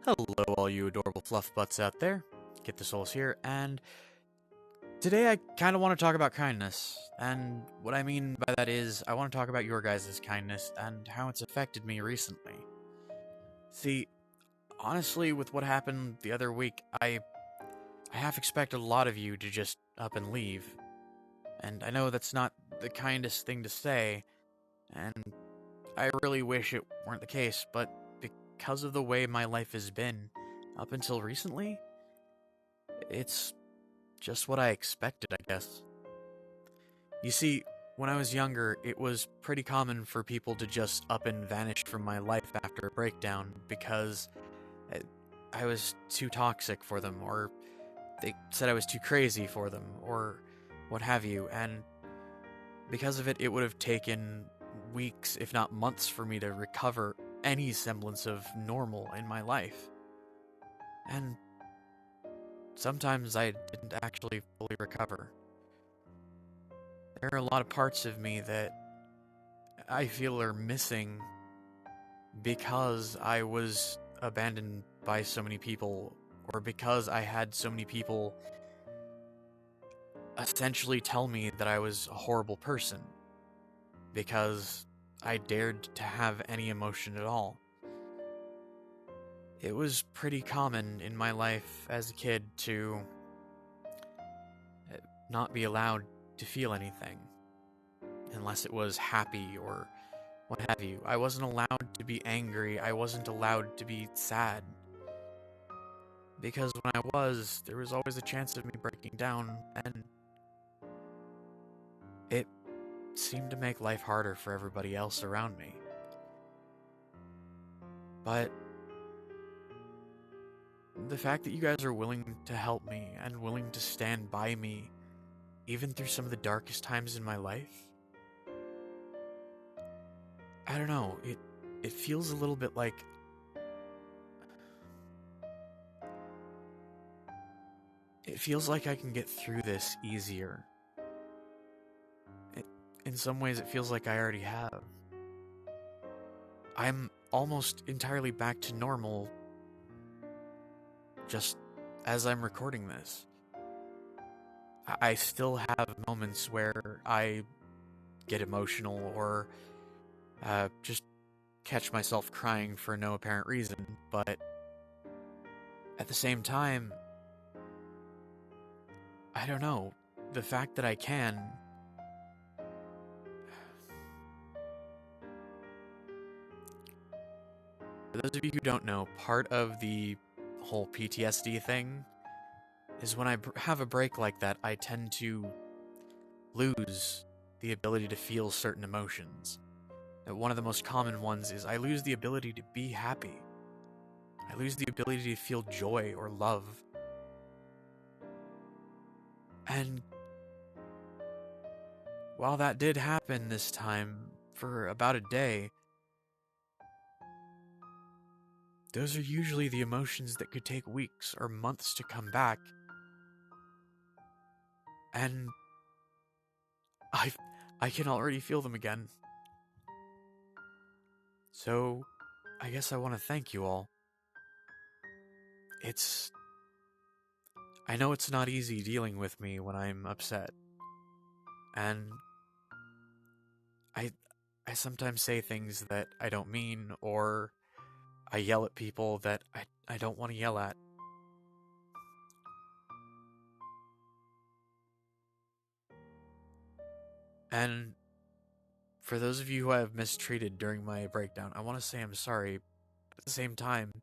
Hello, all you adorable fluff butts out there. Kitthesoulless here, and today I kind of want to talk about kindness. And what I mean by that is, I want to talk about your guys' kindness and how it's affected me recently. See, honestly, with what happened the other week, I half expected a lot of you to just up and leave. And I know that's not the kindest thing to say, and I really wish it weren't the case, but because of the way my life has been up until recently, it's just what I expected, I guess. You see, when I was younger, it was pretty common for people to just up and vanish from my life after a breakdown because I was too toxic for them, or they said I was too crazy for them, or what have you, and because of it, it would have taken weeks, if not months, for me to recover any semblance of normal in my life. And sometimes I didn't actually fully recover. There are a lot of parts of me that I feel are missing because I was abandoned by so many people, or because I had so many people essentially tell me that I was a horrible person, because I dared to have any emotion at all. It was pretty common in my life as a kid to not be allowed to feel anything, unless it was happy or what have you. I wasn't allowed to be angry, I wasn't allowed to be sad, because when I was, there was always a chance of me breaking down, and it seemed to make life harder for everybody else around me. But the fact that you guys are willing to help me and willing to stand by me, even through some of the darkest times in my life, I don't know, it feels a little bit like I can get through this easier. In some ways, it feels like I already have. I'm almost entirely back to normal just as I'm recording this. I still have moments where I get emotional or just catch myself crying for no apparent reason, but at the same time, I don't know, the fact that I can, for those of you who don't know, part of the whole PTSD thing is when I have a break like that, I tend to lose the ability to feel certain emotions. One of the most common ones is I lose the ability to be happy. I lose the ability to feel joy or love. And while that did happen this time for about a day, those are usually the emotions that could take weeks or months to come back. And I can already feel them again. So, I guess I want to thank you all. I know it's not easy dealing with me when I'm upset. And I sometimes say things that I don't mean, or I yell at people that I don't want to yell at. And for those of you who I have mistreated during my breakdown, I want to say I'm sorry. At the same time,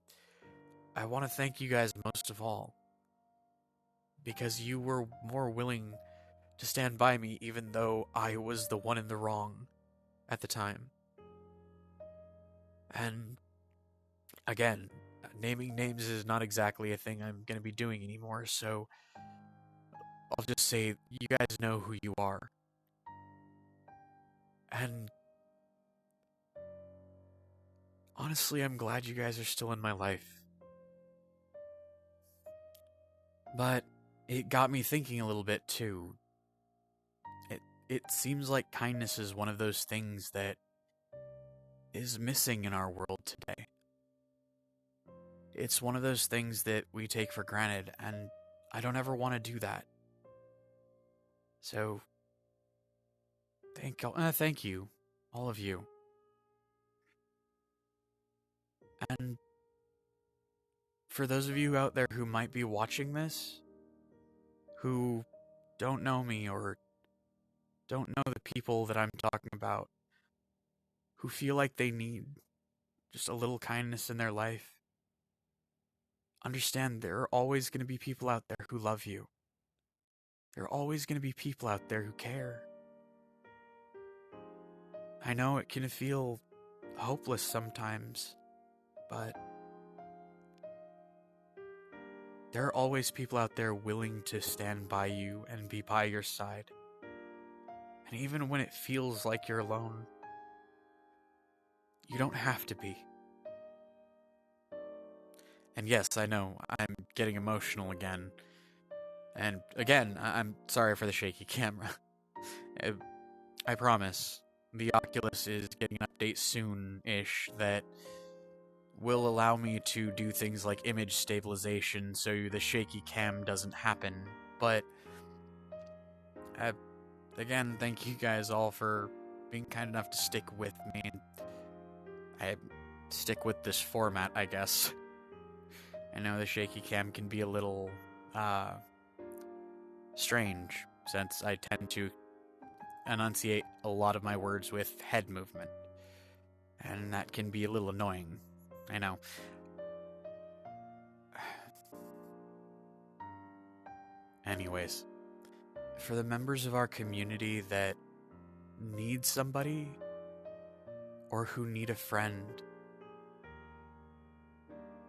I want to thank you guys most of all, because you were more willing to stand by me even though I was the one in the wrong at the time. And again, naming names is not exactly a thing I'm going to be doing anymore, so I'll just say you guys know who you are. And honestly, I'm glad you guys are still in my life. But it got me thinking a little bit too. It seems like kindness is one of those things that is missing in our world today. It's one of those things that we take for granted, and I don't ever want to do that. So, thank you, all of you. And for those of you out there who might be watching this, who don't know me or don't know the people that I'm talking about, who feel like they need just a little kindness in their life, understand there are always going to be people out there who love you. There are always going to be people out there who care. I know it can feel hopeless sometimes, but there are always people out there willing to stand by you and be by your side. And even when it feels like you're alone, you don't have to be. And yes, I know, I'm getting emotional again. And again, I'm sorry for the shaky camera. I promise, the Oculus is getting an update soon-ish that will allow me to do things like image stabilization so the shaky cam doesn't happen. But, again, thank you guys all for being kind enough to stick with me. I stick with this format, I guess. I know the shaky cam can be a little, strange, since I tend to enunciate a lot of my words with head movement. And that can be a little annoying. I know. Anyways, for the members of our community that need somebody, or who need a friend,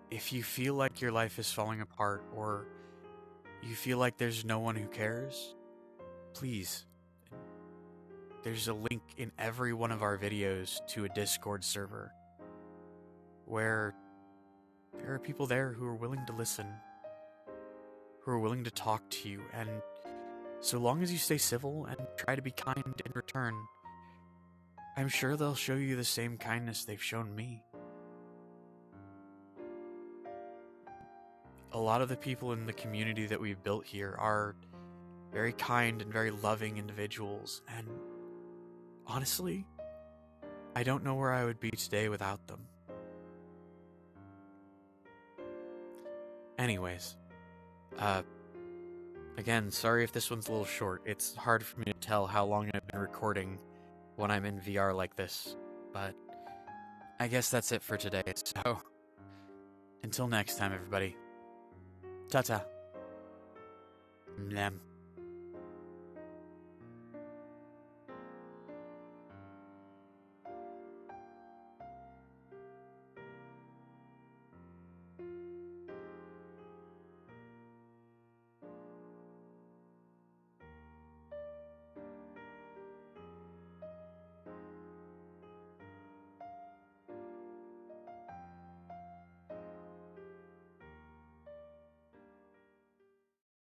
if you feel like your life is falling apart, or you feel like there's no one who cares, please, there's a link in every one of our videos to a Discord server where there are people there who are willing to listen, who are willing to talk to you, and so long as you stay civil and try to be kind in return, I'm sure they'll show you the same kindness they've shown me. A lot of the people in the community that we've built here are very kind and very loving individuals, and honestly, I don't know where I would be today without them. Anyways, again, sorry if this one's a little short. It's hard for me to tell how long I've been recording when I'm in VR like this, but I guess that's it for today, so until next time, everybody. Ta-ta. Mlem.